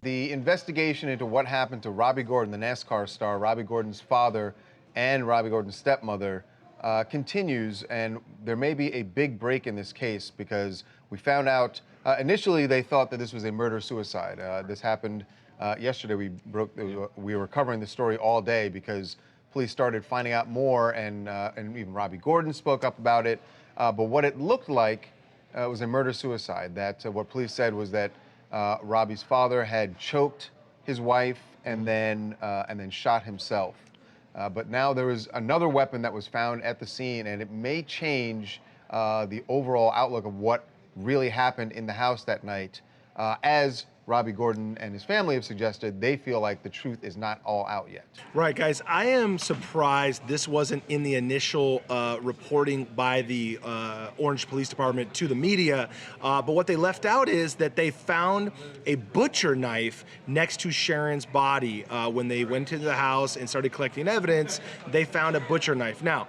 The investigation into what happened to Robby Gordon, the NASCAR star, Robby Gordon's father, and Robby Gordon's stepmother continues, and there may be a big break in this case because we found out, initially they thought that this was a murder-suicide. This happened yesterday. We were covering the story all day because police started finding out more, and even Robby Gordon spoke up about it. But what it looked like was a murder-suicide. That what police said was that Robby's father had choked his wife and then shot himself. But now there is another weapon that was found at the scene, and it may change the overall outlook of what really happened in the house that night. As Robby Gordon and his family have suggested, they feel like the truth is not all out yet. Right, guys, I am surprised this wasn't in the initial reporting by the Orange Police Department to the media, but what they left out is that they found a butcher knife next to Sharon's body. When they went into the house and started collecting evidence, they found a butcher knife. Now,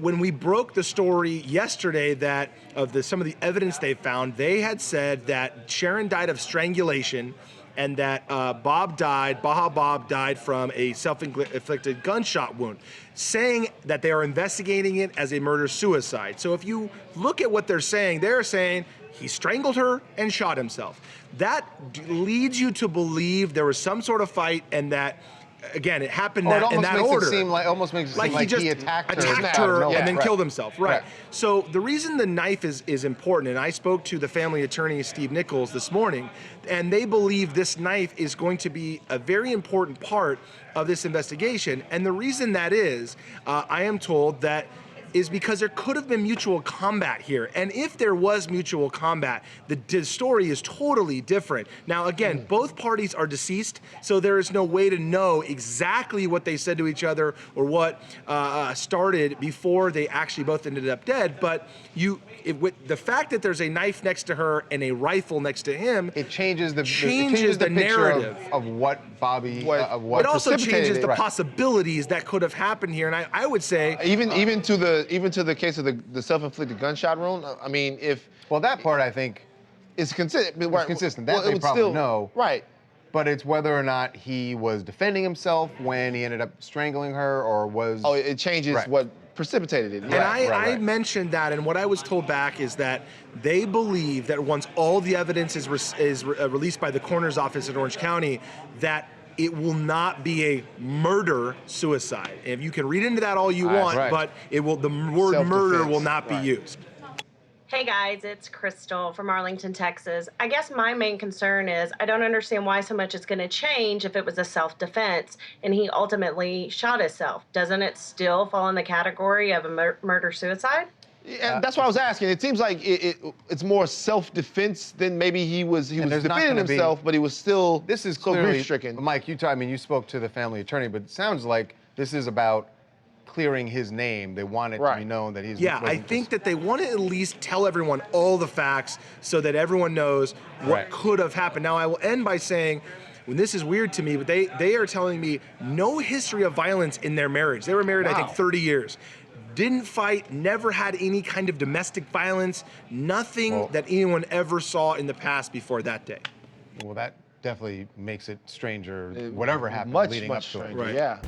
when we broke the story yesterday that some of the evidence they found, they had said that Sharon died of strangulation and that Baha Bob died from a self-inflicted gunshot wound, saying that they are investigating it as a murder-suicide. So if you look at what they're saying he strangled her and shot himself. That leads you to believe there was some sort of fight and that, again, it happened in that order. Almost makes it seem like he attacked her and then killed himself. Right. So the reason the knife is important, and I spoke to the family attorney, Steve Nichols, this morning, and they believe this knife is going to be a very important part of this investigation. And the reason that is, I am told that is because there could have been mutual combat here. And if there was mutual combat, the story is totally different. Now, again, both parties are deceased, so there is no way to know exactly what they said to each other or what started before they actually both ended up dead. But with the fact that there's a knife next to her and a rifle next to him, it changes the narrative of what Bobby, it also changes the possibilities that could have happened here. And I would say even to the case of the self-inflicted gunshot wound. I mean, that part I think is consistent. It's consistent. That they probably know. Right. But it's whether or not he was defending himself when he ended up strangling her, or was. Oh, it changes what precipitated it. And I mentioned that, and what I was told back is that they believe that once all the evidence is released by the coroner's office in Orange County, that it will not be a murder-suicide. If you can read into that all you want, but the word murder will not be used. Hey guys, it's Crystal from Arlington, Texas. I guess my main concern is I don't understand why so much is going to change if it was a self-defense and he ultimately shot himself. Doesn't it still fall in the category of a murder-suicide? Yeah, that's what I was asking. It seems like it's more self-defense than maybe he was defending himself, but he was still so grief-stricken. Mike, you spoke to the family attorney, but it sounds like this is about clearing his name. They want it to be known that he's. Yeah, I think that they want to at least tell everyone all the facts so that everyone knows what could have happened. Now, I will end by saying, when this is weird to me, but they are telling me no history of violence in their marriage. They were married, I think, 30 years. Didn't fight, never had any kind of domestic violence, nothing that anyone ever saw in the past before that day. Well, that definitely makes it stranger, whatever happened leading up to it. Yeah.